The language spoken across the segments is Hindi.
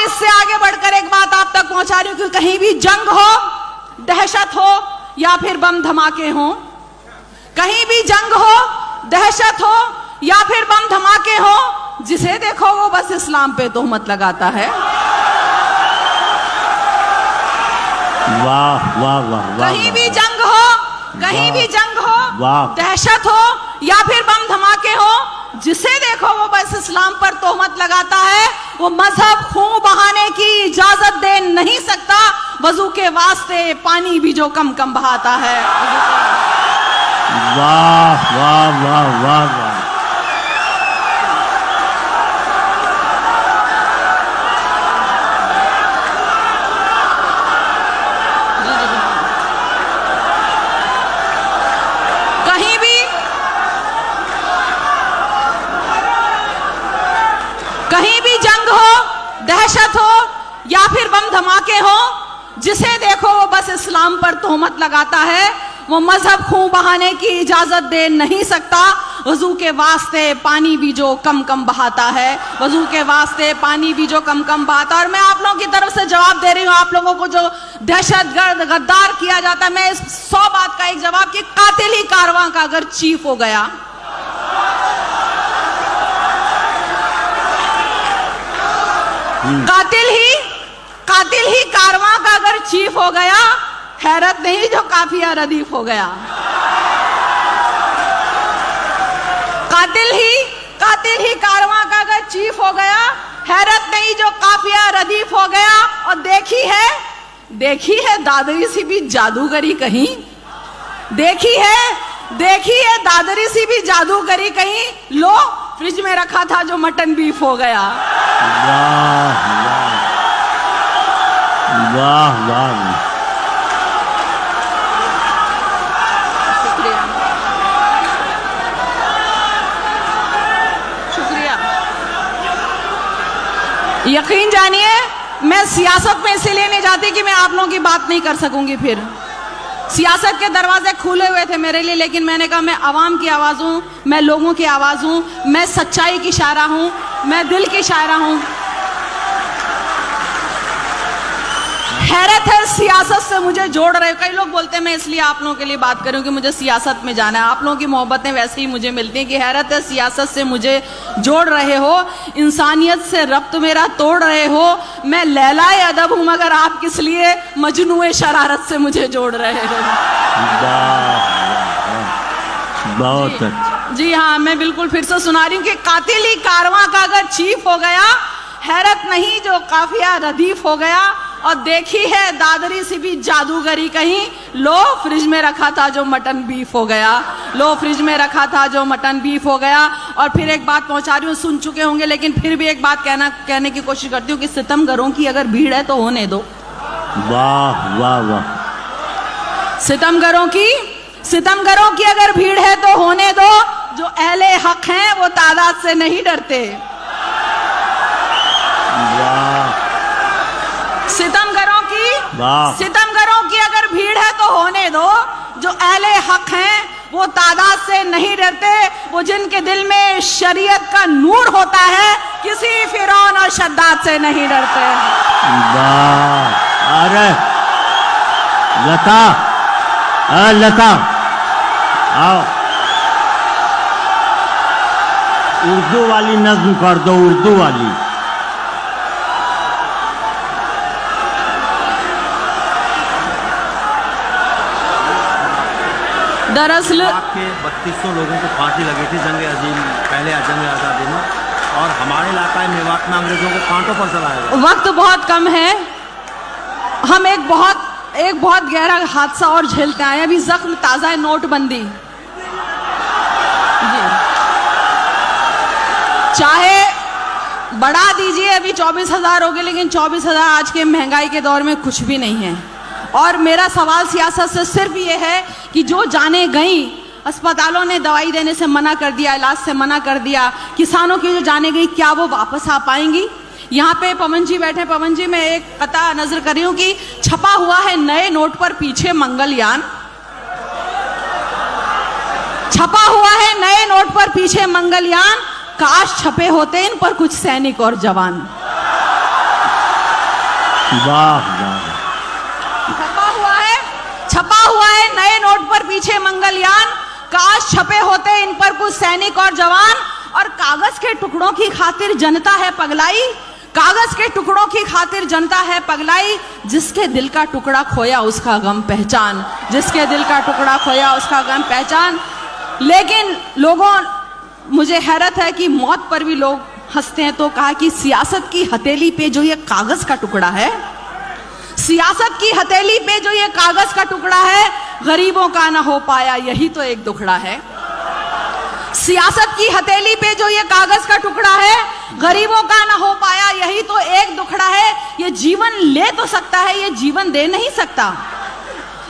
इससे आगे बढ़कर एक बात आप तक पहुंचा रही हूं कि कहीं भी जंग हो, दहशत हो या फिर बम धमाके हो, कहीं भी जंग हो, दहशत हो या फिर बम धमाके हो, जिसे देखो वो बस इस्लाम पे तोहमत लगाता है। वाह वाह वाह वाह। कहीं भी जंग हो, कहीं भी जंग हो, दहशत हो या फिर बम धमाके हो, जिसे देखो वो बस इस्लाम पर तोहमत लगाता है। वो मजहब खून बहाने की इजाजत दे नहीं सकता, वजू के वास्ते पानी भी जो कम कम बहाता है। वाह वाह वाह वाह वाह। कहीं भी जंग हो, दहशत हो या फिर बम धमाके हो, जिसे देखो वो बस इस्लाम पर तोहमत लगाता है। वो मजहब खून बहाने की इजाजत दे नहीं सकता, वजू के वास्ते पानी भी जो कम कम बहाता है, वजू के वास्ते पानी भी जो कम कम बहाता है। और मैं आप लोगों की तरफ से जवाब दे रही हूं, आप लोगों को जो दहशतगर्द गद्दार किया जाता है, मैं इस 100 बात का एक जवाब कि कातिल ही कारवां का अगर चीफ हो गया, कातिल ही कारवां का अगर चीफ हो गया, हैरत नहीं जो काफिया रदीफ हो गया। कातिल ही कारवां का अगर चीफ हो गया, हैरत नहीं जो काफिया रदीफ हो गया। और देखी है दादरी सी भी जादूगरी कहीं, देखी है दादरी सी भी जादूगरी कहीं, लो फ्रिज में रखा था जो मटन बीफ हो गया। वाह वाह वाह। शुक्रिया। यकीन जानिए, मैं सियासत में इसीलिए नहीं जाती कि मैं आप लोगों की बात नहीं कर सकूंगी। फिर सियासत के दरवाजे खुले हुए थे मेरे लिए, लेकिन मैंने कहा मैं आवाम की आवाज हूं, मैं लोगों की आवाज हूं, मैं सच्चाई की शायरा हूं, मैं दिल की शायरा हूं। हैरत है सियासत से मुझे जोड़ रहे। कई लोग बोलते हैं मैं इसलिए आप लोगों के लिए बात करूं कि मुझे सियासत में जाना है। आप लोगों की मोहब्बतें वैसे ही मुझे मिलती हैं कि हैरत है सियासत से मुझे जोड़ रहे हो, इंसानियत से रब्त मेरा तोड़ रहे हो। मैं लैलाए अदब हूं मगर आप किस लिए मजनूए शरारत से मुझे जोड़ रहे हो। बहुत अच्छा। जी हाँ, मैं बिल्कुल फिर से सुना रही हूँ कि कातिल ही कारवां का अगर चीफ हो गया, हैरत नहीं जो काफिया रदीफ हो गया। और देखी है दादरी से भी जादूगरी कहीं, लो फ्रिज में रखा था जो मटन बीफ हो गया, लो फ्रिज में रखा था जो मटन बीफ हो गया। और फिर एक बात पहुंचा रही हूँ, सुन चुके होंगे लेकिन फिर भी एक बात कहने की कोशिश करती हूँ कि सितमगरों की अगर भीड़ है तो होने दो। वाह वाह वाह। सितमगरों की अगर भीड़ है तो होने दो, जो अहले हक हैं वो तादाद से नहीं डरते। सितमगरों की अगर भीड़ है तो होने दो, जो अहले हक हैं वो तादाद से नहीं डरते। वो जिनके दिल में शरीयत का नूर होता है, किसी फिरौन और शद्दाद से नहीं डरते। वाह। अरे लता आओ, उर्दू वाली नज्म कर दो, उर्दू वाली। दरअसल 3200 लोगों को फांसी लगी थी जंग अजीम, पहले जंग आज़ादी में, और हमारे इलाका में मेवात में अंग्रेजों को कांटों पर चलाया गया। वक्त बहुत कम है, हम एक बहुत गहरा हादसा और झेलते आए। अभी जख्म ताजा है, नोटबंदी। चाहे बढ़ा दीजिए, अभी 24,000 हो गए, लेकिन 24,000 आज के महंगाई के दौर में कुछ भी नहीं है। और मेरा सवाल सियासत से सिर्फ ये है कि जो जाने गई, अस्पतालों ने दवाई देने से मना कर दिया, इलाज से मना कर दिया, किसानों की जो जाने गई, क्या वो वापस आ पाएंगी? यहाँ पे पवन जी बैठे। पवन जी, मैं एक पता नजर कर रही हूँ कि छपा हुआ है नए नोट पर पीछे मंगलयान, छपा हुआ है नए नोट पर पीछे मंगलयान। काश छपे होते इन पर कुछ सैनिक और जवान। वाह वाह। छपा हुआ है नए नोट पर पीछे मंगलयान। काश छपे होते इन पर कुछ सैनिक और जवान। और कागज के टुकड़ों की खातिर जनता है पगलाई। कागज के टुकड़ों की खातिर जनता है पगलाई। जिसके दिल का टुकड़ा खोया उसका गम पहचान। जिसके दिल का टुकड़ा खोया उसका गम पहचान। लेकिन लोगों, मुझे हैरत है कि मौत पर भी लोग हंसते हैं। तो कहा कि सियासत की हथेली पे जो ये कागज का टुकड़ा है, सियासत की हथेली पे जो ये कागज का टुकड़ा है, गरीबों का ना हो पाया यही तो एक दुखड़ा है। सियासत की हथेली पे जो ये कागज का टुकड़ा है, गरीबों का ना हो पाया यही तो एक दुखड़ा है। ये जीवन ले तो सकता है, ये जीवन दे नहीं सकता।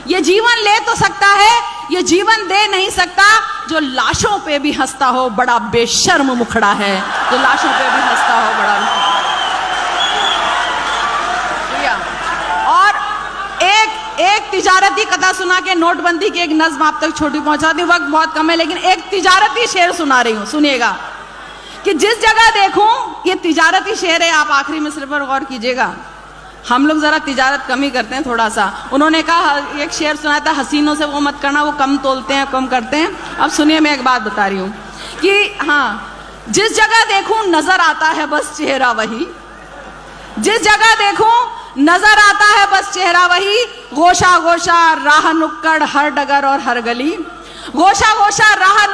ये जीवन ले तो सकता है, ये जीवन दे नहीं सकता। जो लाशों पे भी हंसता हो बड़ा बेशर्म मुखड़ा है। जो लाशों पे भी हंसता हो बड़ा। और एक तिजारती कथा सुना के नोटबंदी की एक नज्म आप तक छोटी पहुंचा दी। वक्त बहुत कम है, लेकिन एक तिजारती शेर सुना रही हूं, सुनिएगा। कि जिस जगह देखूं, ये तिजारती शेर है, आप आखिरी मिसरे पर गौर कीजिएगा। हम लोग जरा तिजारत कम ही करते हैं थोड़ा सा। उन्होंने कहा, एक शेर सुनाया था, हसीनों से वो मत करना, वो कम तोलते हैं, कम करते हैं। अब सुनिए, मैं एक बात बता रही हूं कि हाँ, जिस जगह देखूं नजर आता है बस चेहरा वही। जिस जगह देखूं नजर आता है बस चेहरा वही। गोशा गोशा राह नुक्कड़ हर डगर और हर गली। गोशा गोशा राह